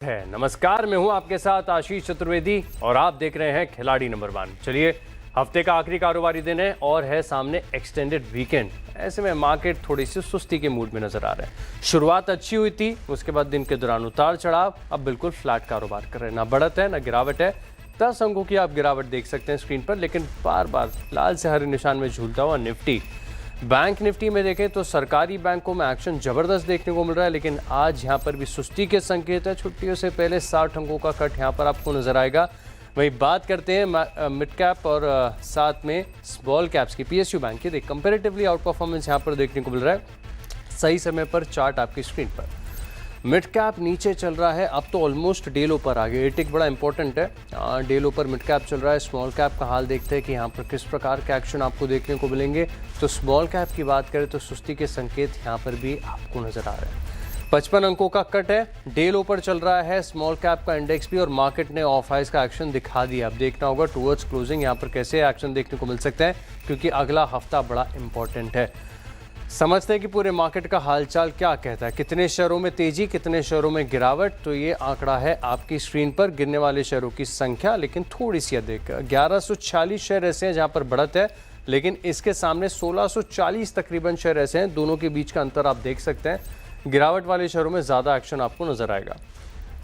है नमस्कार, मैं हूं आपके साथ आशीष चतुर्वेदी और आप देख रहे हैं खिलाड़ी नंबर 1। चलिए, हफ्ते का आखिरी कारोबारी दिन है और है सामने एक्सटेंडेड वीकेंड। ऐसे में मार्केट थोड़ी सी सुस्ती के मूड में नजर आ रहा है। शुरुआत अच्छी हुई थी, उसके बाद दिन के दौरान उतार चढ़ाव, अब बिल्कुल फ्लैट कारोबार कर रहे हैं। ना बढ़त है ना गिरावट है। 10 अंकों की आप गिरावट देख सकते हैं स्क्रीन पर, लेकिन बार बार लाल से हरे निशान में झूलता हुआ निफ्टी। बैंक निफ्टी में देखें तो सरकारी बैंकों में एक्शन जबरदस्त देखने को मिल रहा है, लेकिन आज यहां पर भी सुस्ती के संकेत है। छुट्टियों से पहले 60 अंकों का कट यहां पर आपको नजर आएगा। वहीं बात करते हैं मिड कैप और साथ में स्मॉल कैप्स की। पीएसयू बैंक की कंपैरेटिवली आउट परफॉर्मेंस यहां पर देखने को मिल रहा है। सही समय पर चार्ट आपकी स्क्रीन पर। मिड कैप नीचे चल रहा है, अब तो ऑलमोस्ट डे लो पर आ गए। ये टिक बड़ा इंपॉर्टेंट है। डे लो पर मिड कैप चल रहा है। स्मॉल कैप का हाल देखते हैं कि यहाँ पर किस प्रकार के एक्शन आपको देखने को मिलेंगे। तो स्मॉल कैप की बात करें तो सुस्ती के संकेत यहाँ पर भी आपको नजर आ रहे हैं। 55 अंकों का कट है, डे लो पर चल रहा है स्मॉल कैप का इंडेक्स भी, और मार्केट ने ऑफ हाइज का एक्शन दिखा दिया। अब देखना होगा टुवर्ड्स क्लोजिंग यहाँ पर कैसे एक्शन देखने को मिल सकते हैं, क्योंकि अगला हफ्ता बड़ा इंपॉर्टेंट है। समझते हैं कि पूरे मार्केट का हालचाल क्या कहता है, कितने शेयरों में तेजी, कितने शेयरों में गिरावट। तो ये आंकड़ा है आपकी स्क्रीन पर, गिरने वाले शेयरों की संख्या, लेकिन थोड़ी सी अधिक। 1146 शेयर ऐसे हैं जहां पर बढ़त है, लेकिन इसके सामने 1640 तकरीबन शेयर ऐसे हैं, दोनों के बीच का अंतर आप देख सकते हैं। गिरावट वाले शेयरों में ज़्यादा एक्शन आपको नजर आएगा।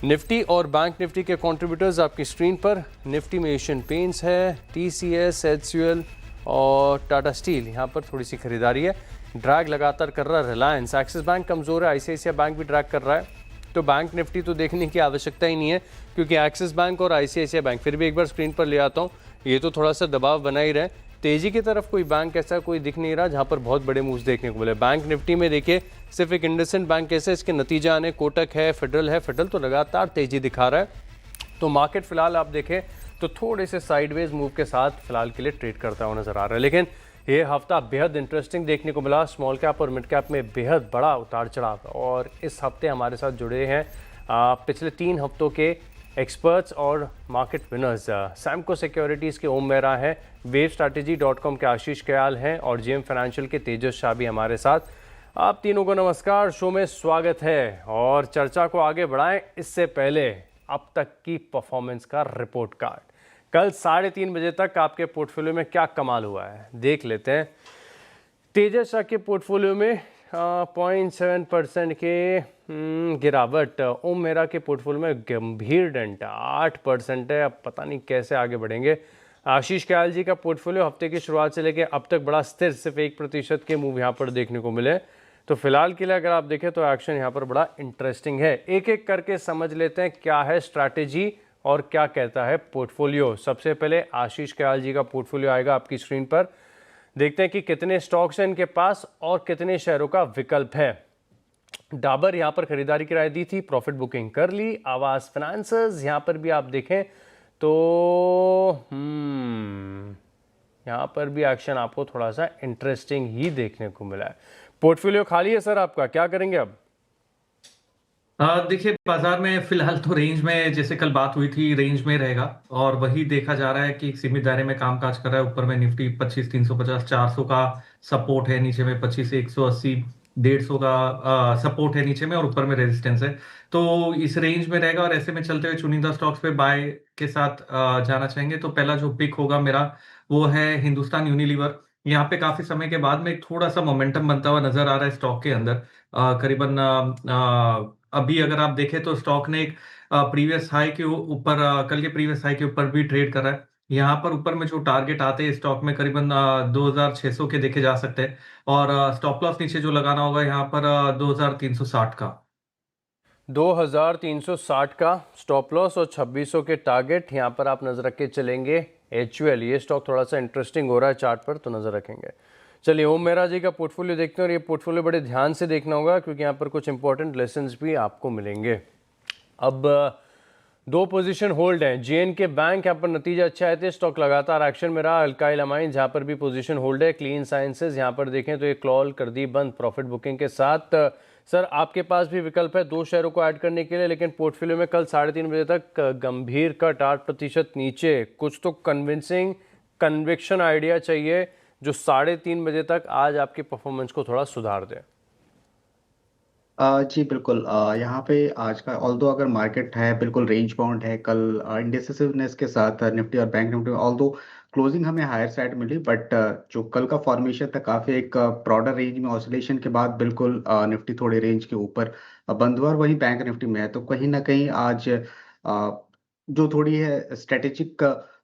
निफ्टी और बैंक निफ्टी के कॉन्ट्रीब्यूटर्स आपकी स्क्रीन पर। निफ्टी में एशियन पेंट्स है, TCS, HCL और टाटा स्टील, यहाँ पर थोड़ी सी खरीदारी है। ड्रैग लगातार कर रहा है रिलायंस। एक्सिस बैंक कमजोर है, ICICI बैंक भी ड्रैग कर रहा है। तो बैंक निफ्टी तो देखने की आवश्यकता ही नहीं है, क्योंकि एक्सिस बैंक और ICICI बैंक, फिर भी एक बार स्क्रीन पर ले आता हूँ, ये तो थोड़ा सा दबाव बना ही रहे। तेजी की तरफ कोई बैंक ऐसा कोई दिख नहीं रहा जहां पर बहुत बड़े मूव्स देखने को मिले। बैंक निफ्टी में देखिए सिर्फ एक इंडसइंड बैंक कैसे इसके नतीजे आने, कोटक है, फेडरल है। फेडरल तो लगातार तेजी दिखा रहा है। तो मार्केट फिलहाल आप देखें तो थोड़े से साइडवेज मूव के साथ फिलहाल के लिए ट्रेड करता हुआ नजर आ रहा है। लेकिन ये हफ्ता बेहद इंटरेस्टिंग देखने को मिला। स्मॉल कैप और मिड कैप में बेहद बड़ा उतार चढ़ाव, और इस हफ्ते हमारे साथ जुड़े हैं पिछले 3 हफ्तों के एक्सपर्ट्स और मार्केट विनर्स। सैमको सिक्योरिटीज़ के ओम मेहरा हैं, wavestrategy.com के आशीष कयाल हैं, और JM फाइनेंशियल के तेजस शाह भी हमारे साथ। आप तीनों को नमस्कार, शो में स्वागत है। और चर्चा को आगे बढ़ाएं इससे पहले अब तक की परफॉर्मेंस का रिपोर्ट कार्ड। कल 3:30 बजे तक आपके पोर्टफोलियो में क्या कमाल हुआ है देख लेते हैं। तेजस शाह के पोर्टफोलियो में 0.7% के गिरावट। ओम मेहरा के पोर्टफोलियो में गंभीर डेंट 8% है। अब पता नहीं कैसे आगे बढ़ेंगे। आशीष कयाल जी का पोर्टफोलियो हफ्ते की शुरुआत से लेकर अब तक बड़ा स्थिर, सिर्फ 1% के मूव यहाँ पर देखने को मिले। तो फिलहाल के लिए अगर आप देखें तो एक्शन यहाँ पर बड़ा इंटरेस्टिंग है। एक एक करके समझ लेते हैं क्या है स्ट्रैटेजी और क्या कहता है पोर्टफोलियो। सबसे पहले आशीष कयाल जी का पोर्टफोलियो आएगा आपकी स्क्रीन पर। देखते हैं कि कितने स्टॉक्स हैं इनके पास और कितने शेयरों का विकल्प है। डाबर यहां पर खरीदारी की राय दी थी, प्रॉफिट बुकिंग कर ली। आवास फाइनेंसर्स यहां पर भी आप देखें तो यहां पर भी एक्शन आपको थोड़ा सा इंटरेस्टिंग ही देखने को मिला है। पोर्टफोलियो खाली है सर आपका, क्या करेंगे अब? देखिए, बाजार में फिलहाल तो रेंज में, जैसे कल बात हुई थी, रेंज में रहेगा और वही देखा जा रहा है कि सीमित दायरे में कामकाज कर रहा है। ऊपर में निफ्टी 25,350 400 का सपोर्ट है, नीचे में 25,180 150 का सपोर्ट है नीचे में, और ऊपर में रेजिस्टेंस है। तो इस रेंज में रहेगा और ऐसे में चलते हुए चुनिंदा स्टॉक्स पे बाय के साथ जाना चाहेंगे। तो पहला जो पिक होगा मेरा वो है हिंदुस्तान यूनिलीवर। यहाँ पे काफी समय के बाद में एक थोड़ा सा मोमेंटम बनता हुआ नजर आ रहा है स्टॉक के अंदर। करीबन अभी अगर आप देखें तो स्टॉक ने एक प्रीवियस हाई के ऊपर, कल के प्रीवियस हाई के ऊपर भी ट्रेड कर रहा है। यहाँ पर ऊपर में जो टारगेट आते हैं स्टॉक में करीबन 2600 के देखे जा सकते हैं, और स्टॉप लॉस नीचे जो लगाना होगा यहाँ पर 2360 का। 2360 का स्टॉप लॉस और 2600 के टारगेट यहाँ पर आप नजर रख के चलेंगे। HUL ये स्टॉक थोड़ा सा इंटरेस्टिंग हो रहा है चार्ट पर, तो नजर रखेंगे। चलिए, ओम मेहरा जी का पोर्टफोलियो देखते हैं, और ये पोर्टफोलियो बड़े ध्यान से देखना होगा क्योंकि यहाँ पर कुछ इंपॉर्टेंट लेसन्स भी आपको मिलेंगे। अब 2 पोजीशन होल्ड हैं। JNK बैंक, यहाँ पर नतीजा अच्छा है, स्टॉक लगातार एक्शन में रहा। अल्काइल अमाइंस यहाँ पर भी पोजीशन होल्ड है। क्लीन साइंसेज यहाँ पर देखें तो ये क्लॉल कर दी बंद प्रॉफिट बुकिंग के साथ। सर आपके पास भी विकल्प है 2 शेयरों को ऐड करने के लिए, लेकिन पोर्टफोलियो में कल 3:30 बजे तक गंभीर कट 8% नीचे। कुछ तो कन्विंसिंग कन्विक्शन आइडिया चाहिए जो 3:30 बजे तक आज आपकी परफॉर्मेंस को थोड़ा सुधार दे। जी बिल्कुल। यहाँ पे आज का ऑल्दो अगर मार्केट है बिल्कुल रेंज बाउंड है। कल इंडिसिसिवनेस के साथ निफ्टी और बैंक निफ्टी ऑल्दो क्लोजिंग हमें हायर साइड मिली, बट जो कल का फॉर्मेशन था काफी एक ब्रॉडर रेंज में ऑसिलेशन के बाद बिल्कुल निफ्टी थोड़ी रेंज के ऊपर बंद हुआ, और वही बैंक निफ्टी में है। तो कहीं ना कहीं आज जो थोड़ी है स्ट्रेटेजिक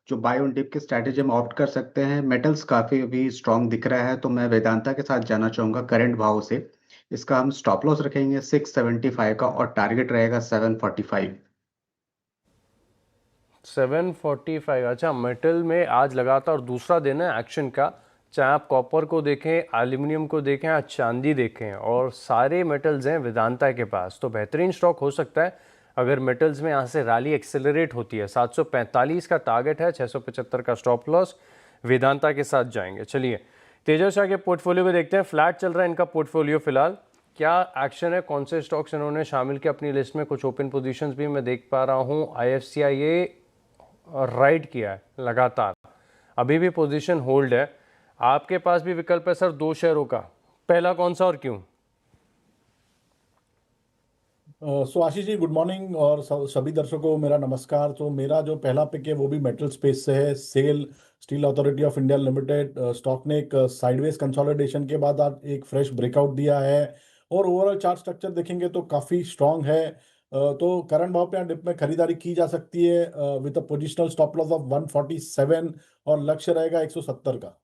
जो बाय ऑन डिप की स्ट्रैटेजी हम ऑप्ट कर सकते हैं। मेटल्स काफी अभी स्ट्रांग दिख रहा है, तो मैं वेदांता के साथ जाना चाहूंगा करंट भाव से। इसका हम स्टॉप लॉस रखेंगे 675 का, और टारगेट रहेगा 745। 745। अच्छा, मेटल में आज लगातार दूसरा दिन है एक्शन का। चाहे आप कॉपर को देखें, एल्यूमिनियम को देखें या चांदी देखें, और सारे मेटल्स हैं वेदांता के पास, तो बेहतरीन स्टॉक हो सकता है अगर मेटल्स में यहाँ से रैली एक्सेलरेट होती है। 745 का टारगेट है, 675 का स्टॉप लॉस। वेदांता के साथ जाएंगे। चलिए तेजस शाह के पोर्टफोलियो को देखते हैं। फ्लैट चल रहा है इनका पोर्टफोलियो फिलहाल। क्या एक्शन है, कौन से स्टॉक्स इन्होंने शामिल किया अपनी लिस्ट में? कुछ ओपन पोजीशंस भी मैं देख पा रहा हूँ। IFCI राइट किया है लगातार, अभी भी पोजीशन होल्ड है। आपके पास भी विकल्प है सर 2 शेयरों का, पहला कौन सा और क्यों? सो आशीष जी, गुड मॉर्निंग, और सभी दर्शकों को मेरा नमस्कार। तो मेरा जो पहला पिक है वो भी मेटल स्पेस से है। SAIL Steel Authority of India Limited stock ने एक साइडवेज कंसोलिडेशन के बाद आज एक फ्रेश ब्रेकआउट दिया है, और ओवरऑल चार्ट स्ट्रक्चर देखेंगे तो काफ़ी स्ट्रांग है। तो करंट भाव पे यहाँ डिप में खरीदारी की जा सकती है with a positional stop loss of 147, और लक्ष्य रहेगा 170 का।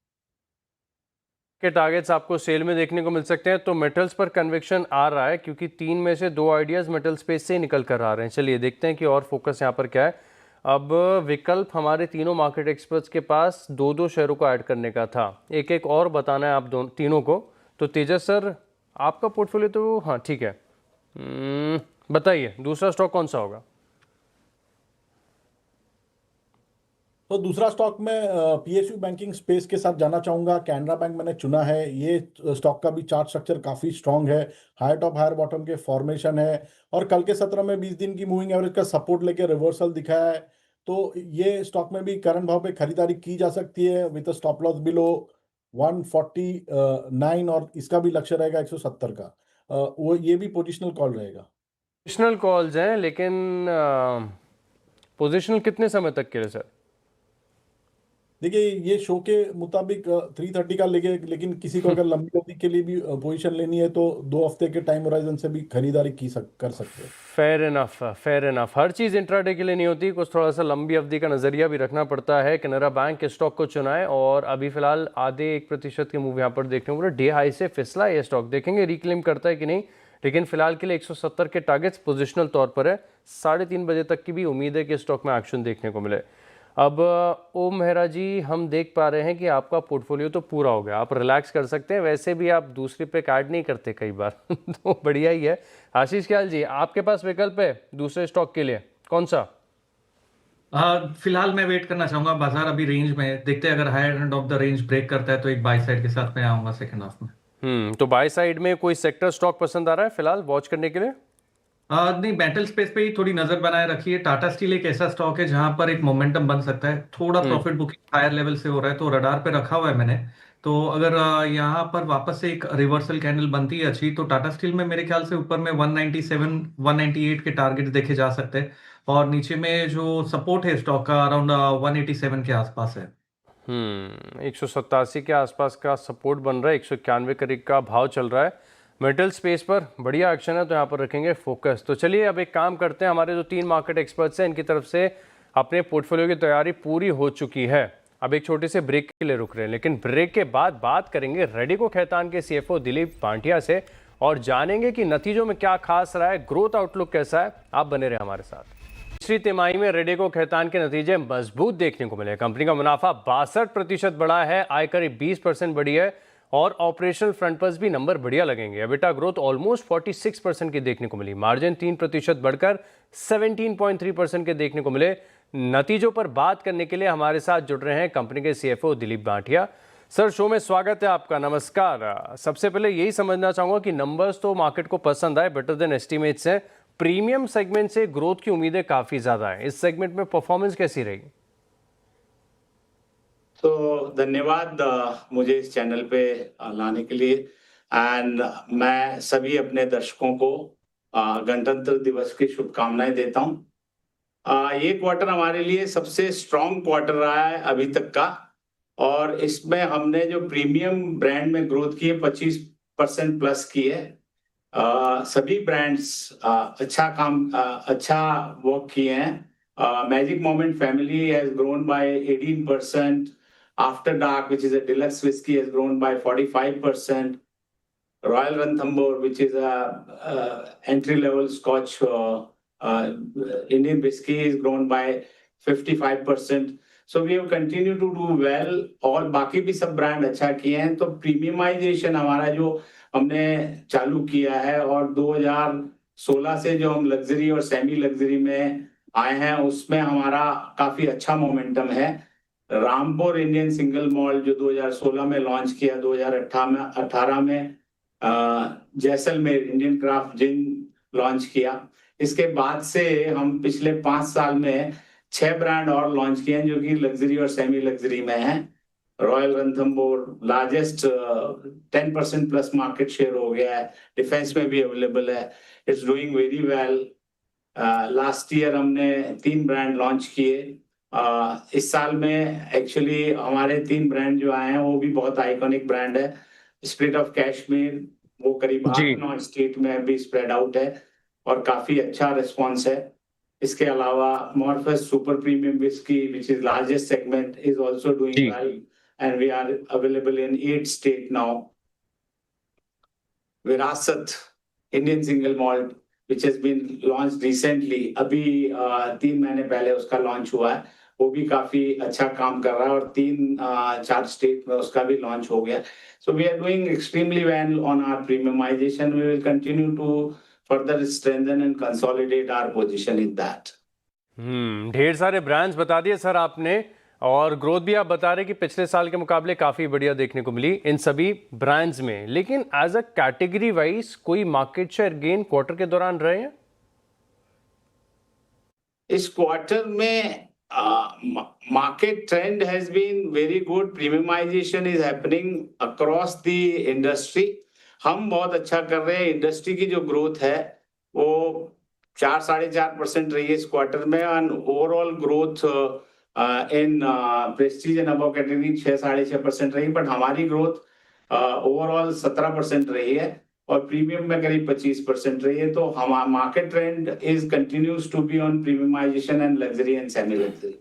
के टारगेट्स आपको सेल में देखने को मिल सकते हैं। तो मेटल्स पर कन्विक्शन आ रहा है क्योंकि 3 में से 2 आइडियाज मेटल स्पेस से ही निकल कर आ रहे हैं। चलिए देखते हैं कि और फोकस यहाँ पर क्या है। अब विकल्प हमारे तीनों मार्केट एक्सपर्ट्स के पास 2-2 शेयरों को ऐड करने का था। एक एक और बताना है आप तीनों को। तो तेजस सर, आपका पोर्टफोलियो तो हाँ ठीक है, बताइए दूसरा स्टॉक कौन सा होगा? तो दूसरा स्टॉक में PSU बैंकिंग स्पेस के साथ जाना चाहूंगा। कैनरा बैंक मैंने चुना है। ये स्टॉक का भी चार्ट स्ट्रक्चर काफी स्ट्रांग है, हायर टॉप हायर बॉटम के फॉर्मेशन है, और कल के सत्र में 20 दिन की मूविंग एवरेज का सपोर्ट लेके रिवर्सल दिखाया है। तो ये स्टॉक में भी करंट भाव पे खरीदारी की जा सकती है विद स्टॉप लॉस बिलो 149, और इसका भी लक्ष्य रहेगा 170 का। वो ये भी पोजिशनल कॉल रहेगा। पोजिशनल कॉल्स हैं, लेकिन पोजिशनल कितने समय तक के लिए सर? देखिए, ये शो के मुताबिक 330 का लेके, लेकिन किसी को अगर लंबी अवधि के लिए भी पोजीशन लेनी है तो 2 हफ्ते के टाइम होराइजन से भी खरीदारी कर सकते हैं। Fair enough, fair enough. हर चीज़ इंट्राडे के लिए नहीं होती, कुछ थोड़ा सा लंबी अवधि का नज़रिया भी रखना पड़ता है। कैनरा बैंक के स्टॉक को चुना है और अभी फिलहाल आधे 1% के मूव यहाँ पर देखने को मिले। डे हाई से फिसला ये स्टॉक, देखेंगे रिक्लेम करता है कि नहीं, लेकिन फिलहाल के लिए 170 के टारगेट्स पोजिशनल तौर पर है। 3:30 बजे तक की भी उम्मीद है कि स्टॉक में एक्शन देखने को मिले। अब ओम मेहरा जी, हम देख पा रहे हैं कि आपका पोर्टफोलियो तो पूरा हो गया, आप रिलैक्स कर सकते हैं। वैसे भी आप दूसरे पे ऐड नहीं करते कई बार तो बढ़िया ही है। आशीष ख्याल जी, आपके पास विकल्प है दूसरे स्टॉक के लिए, कौन सा? फिलहाल मैं वेट करना चाहूंगा। बाजार अभी रेंज में है, देखते हैं अगर higher end of the range break करता है तो एक बाय साइड के साथ मैं आऊंगा सेकंड हाफ में। तो बाय साइड में कोई सेक्टर स्टॉक पसंद आ रहा है फिलहाल वॉच करने के लिए? नहीं, मेटल स्पेस पे ही थोड़ी नजर बनाए रखिए। टाटा स्टील एक ऐसा स्टॉक है जहां पर एक मोमेंटम बन सकता है। थोड़ा प्रॉफिट बुकिंग हायर लेवल से हो रहा है, तो रडार पे रखा हुआ है मैंने। तो अगर यहाँ पर वापस से एक रिवर्सल कैंडल बनती है अच्छी, तो टाटा स्टील में मेरे ख्याल से ऊपर में 197 198 के टारगेट देखे जा सकते हैं, और नीचे में जो सपोर्ट है स्टॉक का अराउंड 187 के आसपास है। 187 के आसपास का सपोर्ट बन रहा है, 191 करीब का भाव चल रहा है। मेटल स्पेस पर बढ़िया एक्शन है, तो यहाँ पर रखेंगे फोकस। तो चलिए अब एक काम करते हैं, हमारे जो 3 मार्केट एक्सपर्ट्स हैं इनकी तरफ से अपने पोर्टफोलियो की तैयारी पूरी हो चुकी है। अब एक छोटे से ब्रेक के लिए रुक रहे हैं, लेकिन ब्रेक के बाद बात करेंगे रेडिको खैतान के CFO दिलीप बांटिया से, और जानेंगे कि नतीजों में क्या खास रहा है, ग्रोथ आउटलुक कैसा है। आप बने रहे हमारे साथ। पिछली तिमाही में रेडिको खैतान के नतीजे मजबूत देखने को मिले। कंपनी का मुनाफा 62% बढ़ा है, आय करीब 20% बढ़ी है, और ऑपरेशनल फ्रंट पर भी नंबर बढ़िया लगेंगे। एबिटा ग्रोथ ऑलमोस्ट 46% की देखने को मिली, मार्जिन 3% बढ़कर 17.3% के देखने को मिले। नतीजों पर बात करने के लिए हमारे साथ जुड़ रहे हैं कंपनी के CFO Dilip Banthia. Sir, show में स्वागत है आपका, नमस्कार। सबसे पहले यही समझना चाहूंगा कि नंबर्स तो मार्केट को पसंद आए, बेटर देन एस्टिमेट्स हैं। प्रीमियम सेगमेंट से ग्रोथ की उम्मीदें काफी ज्यादा है, इस सेगमेंट में परफॉर्मेंस कैसी रहेगी? तो धन्यवाद मुझे इस चैनल पे लाने के लिए। एंड मैं सभी अपने दर्शकों को गणतंत्र दिवस की शुभकामनाएं देता हूं। ये क्वार्टर हमारे लिए सबसे स्ट्रॉन्ग क्वार्टर रहा है अभी तक का, और इसमें हमने जो प्रीमियम ब्रांड में ग्रोथ की है 25% प्लस की है। सभी ब्रांड्स अच्छा वर्क किए हैं। Magic moment family has grown by 18%. After Dark, which is a deluxe whiskey, has grown by 45%. Royal Ranthambore, which is a entry-level Scotch Indian whiskey, is grown by 55%. So we have continued to do well. और बाकी भी सब brand अच्छा किए हैं। तो premiumisation हमारा जो हमने चालू किया है, और 2016 से जो हम लग्जरी और सेमी लग्जरी में आए हैं, उसमें हमारा काफी अच्छा मोमेंटम है। रामपुर इंडियन सिंगल मॉल्ट जो 2016 में लॉन्च किया, 2018 में जैसलमेर इंडियन क्राफ्ट जिन लॉन्च किया। इसके बाद से हम पिछले 5 साल में 6 ब्रांड और लॉन्च किए हैं जो कि लग्जरी और सेमी लग्जरी में हैं। Royal Ranthambore largest 10% plus market share हो गया है, डिफेंस में भी अवेलेबल है, it's doing very well. Last year हमने 3 ब्रांड लॉन्च किए। इस साल में एक्चुअली हमारे 3 ब्रांड जो आए हैं वो भी बहुत आइकॉनिक ब्रांड है। स्प्रिट ऑफ कश्मीर, वो करीब 8-9 स्टेट में भी स्प्रेड आउट है और काफी अच्छा रिस्पॉन्स है। इसके अलावा Morpheus super premium whisky which is largest segment is also doing well and we are available in 8 state now. Virasat Indian single malt which has been launched recently, अभी 3 महीने पहले उसका लॉन्च हुआ है, वो भी काफी अच्छा काम कर रहा है और 3-4 स्टेट में उसका भी लॉन्च हो गया। So we are doing extremely well on our premiumization. We will continue to further strengthen and consolidate our position in that. ढेर सारे ब्रांड्स बता दिए सर आपने, और ग्रोथ भी आप बता रहे कि पिछले साल के मुकाबले काफ़ी बढ़िया देखने को मिली इन सभी ब्रांड्स में। लेकिन एज अ कैटेगरी वाइज कोई मार्केट शेयर गेन क्वार्टर के दौरान रहे हैं? इस क्वार्टर में market trend has been very good. Premiumization is happening across the industry. हम बहुत अच्छा कर रहे हैं। इंडस्ट्री की जो ग्रोथ है वो 4-4.5% रही है इस क्वार्टर में, and overall growth in Prestige and above category 6-6.5% रही, बट हमारी ग्रोथ ओवरऑल 17% रही है और प्रीमियम में करीब 25% रही है। तो हमारा market trend is continues to be on premiumization and luxury and semi luxury.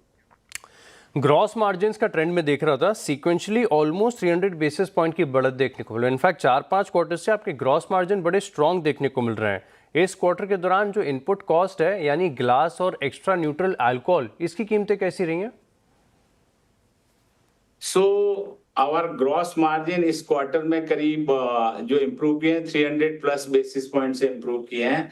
Gross margins का ट्रेंड में देख रहा था, सीक्वेंशली ऑलमोस्ट 300 बेसिस पॉइंट की बढ़त देखने को मिली। इनफैक्ट 4-5 क्वार्टर से आपके ग्रॉस मार्जिन बड़े स्ट्रांग देखने को मिल रहे हैं। इस क्वार्टर के दौरान जो इनपुट कॉस्ट है यानी ग्लास और एक्स्ट्रा न्यूट्रल अल्कोहल, इसकी कीमतें कैसी रही हैं? सो आवर ग्रॉस मार्जिन इस क्वार्टर में करीब जो इम्प्रूव किए हैं 300+ बेसिस पॉइंट से इम्प्रूव किए हैं।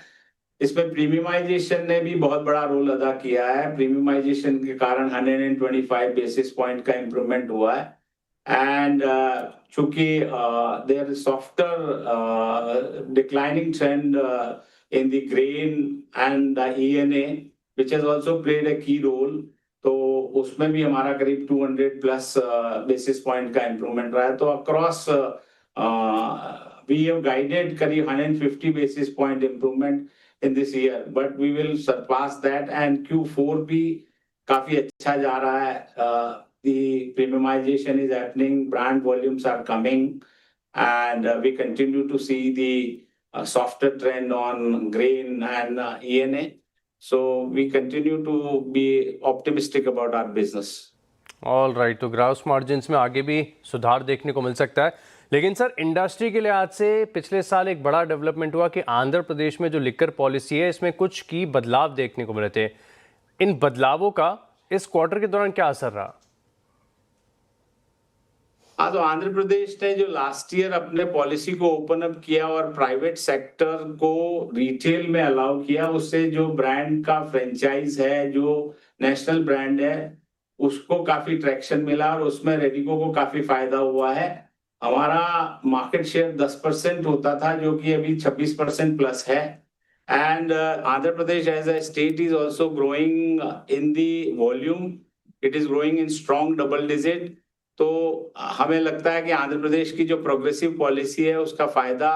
इसमें प्रीमियमाइजेशन ने भी बहुत बड़ा रोल अदा किया है। प्रीमियमाइजेशन के कारण 125 बेसिस पॉइंट का इम्प्रूवमेंट हुआ है, एंड चूंकि there is softer declining trend in the grain and the ENA which has also played a key role, तो उसमें भी हमारा करीब 200+ बेसिस पॉइंट का इम्प्रूवमेंट रहा है। तो अक्रॉस we have guided करीब 150 basis point improvement in this year, but we will surpass that, and Q4 भी काफी अच्छा जा रहा है। The premiumization is happening, brand volumes are coming, and we continue to see the softer trend on grain and ENA. So we continue to be optimistic about our business. All right, तो gross margins में आगे भी सुधार देखने को मिल सकता है। लेकिन सर, इंडस्ट्री के लिहाज से पिछले साल एक बड़ा डेवलपमेंट हुआ कि आंध्र प्रदेश में जो लिकर पॉलिसी है इसमें कुछ की बदलाव देखने को मिले थे। इन बदलावों का इस क्वार्टर के दौरान क्या असर रहा? हाँ, तो आंध्र प्रदेश ने जो लास्ट ईयर अपने पॉलिसी को ओपन अप किया और प्राइवेट सेक्टर को रिटेल में अलाउ किया, उससे जो ब्रांड का फ्रेंचाइज है, जो नेशनल ब्रांड है, उसको काफी ट्रैक्शन मिला और उसमें रेडिको को काफी फायदा हुआ है। हमारा मार्केट शेयर 10% होता था जो कि अभी 26% प्लस है, and Andhra Pradesh as a state is also growing in the volume. It is growing in strong double digit, तो हमें लगता है कि आंध्र प्रदेश की जो प्रोग्रेसिव पॉलिसी है उसका फायदा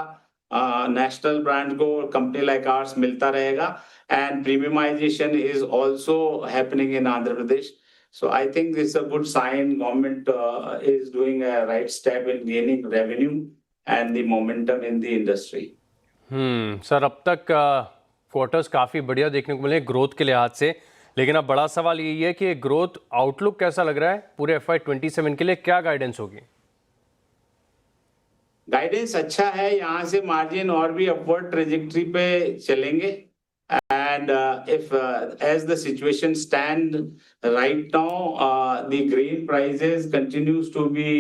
नेशनल ब्रांड को, कंपनी लाइक आर्स मिलता रहेगा, and premiumization is also happening in Andhra Pradesh. So I think this is a good sign. Government is doing a right step in gaining revenue and the momentum in the industry. Sir अब तक quarters काफ़ी बढ़िया देखने को मिले growth के लिहाज से, लेकिन अब बड़ा सवाल यही है कि ग्रोथ आउटलुक कैसा लग रहा है पूरे FY27 के लिए, क्या गाइडेंस होगी? गाइडेंस अच्छा है, यहाँ से मार्जिन और भी अपवर्ड ट्रेजेक्ट्री पे चलेंगे. And if as the situation stand right now, the grain prices continues to be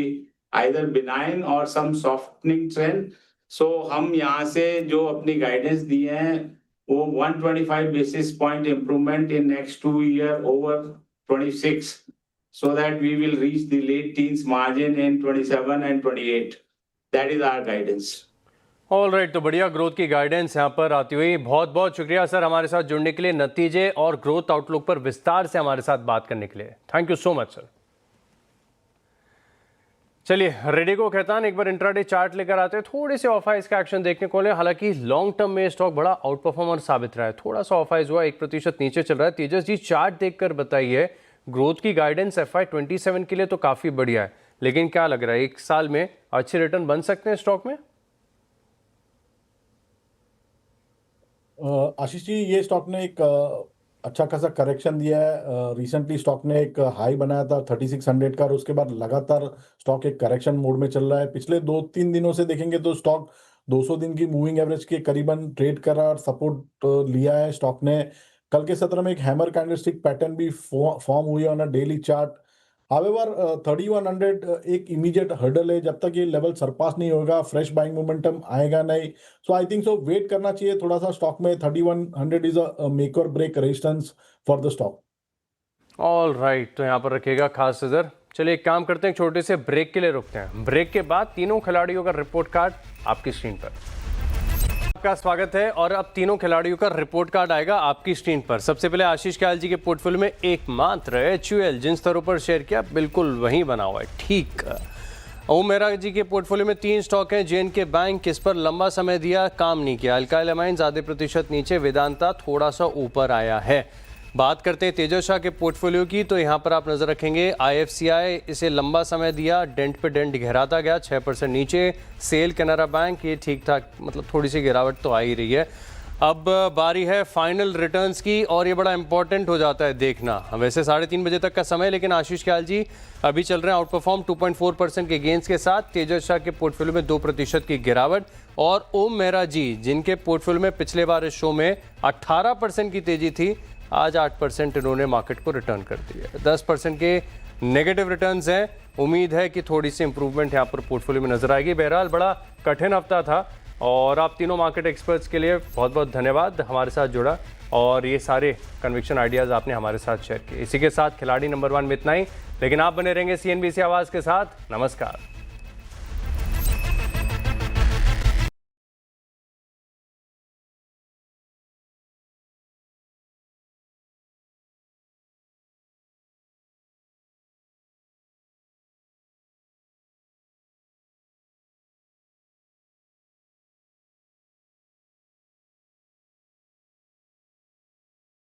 either benign or some softening trend. So हम यहाँ से जो अपनी गाइडेंस दिए हैं वो 125 basis point improvement in next 2 year over 26, so that we will reach the late teens margin in 27 and 28. That is our guidance. All right, तो बढ़िया ग्रोथ की गाइडेंस यहाँ पर आती हुई. बहुत बहुत शुक्रिया सर हमारे साथ जुड़ने के लिए, नतीजे और ग्रोथ आउटलुक पर विस्तार से हमारे साथ बात करने के लिए. Thank you so much sir. चलिए रेडिको कहतान एक बार इंट्राडे चार्ट लेकर आते हैं. थोड़े से ऑफ हाइज का एक्शन देखने को मिले, हालांकि लॉन्ग टर्म में स्टॉक बड़ा आउट परफॉर्मर साबित रहा है. थोड़ा सा ऑफ हाइज हुआ, 1% नीचे चल रहा है. तेजस जी चार्ट देखकर बताइए, ग्रोथ की गाइडेंस FY27 के लिए तो काफ़ी बढ़िया है, लेकिन क्या लग रहा है एक साल में अच्छे रिटर्न बन सकते हैं स्टॉक में? आशीष जी, ये स्टॉक ने एक अच्छा खासा करेक्शन दिया है. रिसेंटली स्टॉक ने एक हाई बनाया था 3600 का, और उसके बाद लगातार स्टॉक एक करेक्शन मोड में चल रहा है. पिछले 2-3 दिनों से देखेंगे तो स्टॉक 200 दिन की मूविंग एवरेज के करीबन ट्रेड कर रहा है और सपोर्ट लिया है स्टॉक ने. कल के सत्र में एक हैमर कैंडलस्टिक पैटर्न भी फॉर्म हुई है on a daily chart. However 3100 एक इमीडिएट हर्डल है, जब तक ये लेवल सरपास नहीं होगा फ्रेश बाइंग मोमेंटम आएगा नहीं. सो आई थिंक सो वेट करना चाहिए थोड़ा सा स्टॉक में. 3100 is a make or break resistance for the stock. All right, तो यहाँ पर रखिएगा खास नजर. चलिए एक काम करते हैं, छोटे से ब्रेक के लिए रुकते हैं. ब्रेक के बाद तीनों खिलाड़ियों का रिपोर्ट कार्ड आपकी स्क्रीन पर. आपका स्वागत है, और अब तीनों खिलाड़ियों का रिपोर्ट कार्ड आएगा आपकी स्क्रीन पर. सबसे पहले आशीष ख्याल जी के पोर्टफोलियो में एकमात्र HUL जिन स्तरों पर शेयर किया बिल्कुल वहीं बना हुआ है. ठीक. ओम मेहरा जी के पोर्टफोलियो में 3 स्टॉक हैं. JNK बैंक, किस पर लंबा समय दिया, काम नहीं किया. अल्काइल अमाइंस आधे प्रतिशत नीचे, वेदांता थोड़ा सा ऊपर आया है. बात करते हैं तेजस शाह के पोर्टफोलियो की, तो यहाँ पर आप नजर रखेंगे IFCI, इसे लंबा समय दिया, डेंट पे डेंट गहराता गया, 6% नीचे. सेल कैनरा बैंक, ये ठीक ठाक, मतलब थोड़ी सी गिरावट तो आ ही रही है. अब बारी है फाइनल रिटर्न्स की, और ये बड़ा इंपॉर्टेंट हो जाता है देखना. वैसे 3:30 बजे तक का समय, लेकिन आशीष ख्याल जी अभी चल रहे हैं आउट परफॉर्म 2.4% के गेंस के साथ. तेजस शाह के पोर्टफोलियो में 2% की गिरावट, और ओम मेहरा जी जिनके पोर्टफोलियो में पिछले बार इस शो में 18% की तेजी थी, आज 8% इन्होंने मार्केट को रिटर्न कर दिया. 10% के नेगेटिव रिटर्न्स हैं. उम्मीद है कि थोड़ी सी इंप्रूवमेंट यहाँ पर पोर्टफोलियो में नजर आएगी. बहरहाल बड़ा कठिन हफ्ता था, और आप तीनों मार्केट एक्सपर्ट्स के लिए बहुत बहुत धन्यवाद हमारे साथ जुड़ा, और ये सारे कन्विक्शन आइडियाज़ आपने हमारे साथ शेयर किए. इसी के साथ खिलाड़ी नंबर 1 में इतना ही, लेकिन आप बने रहेंगे CNBC आवाज़ के साथ. नमस्कार.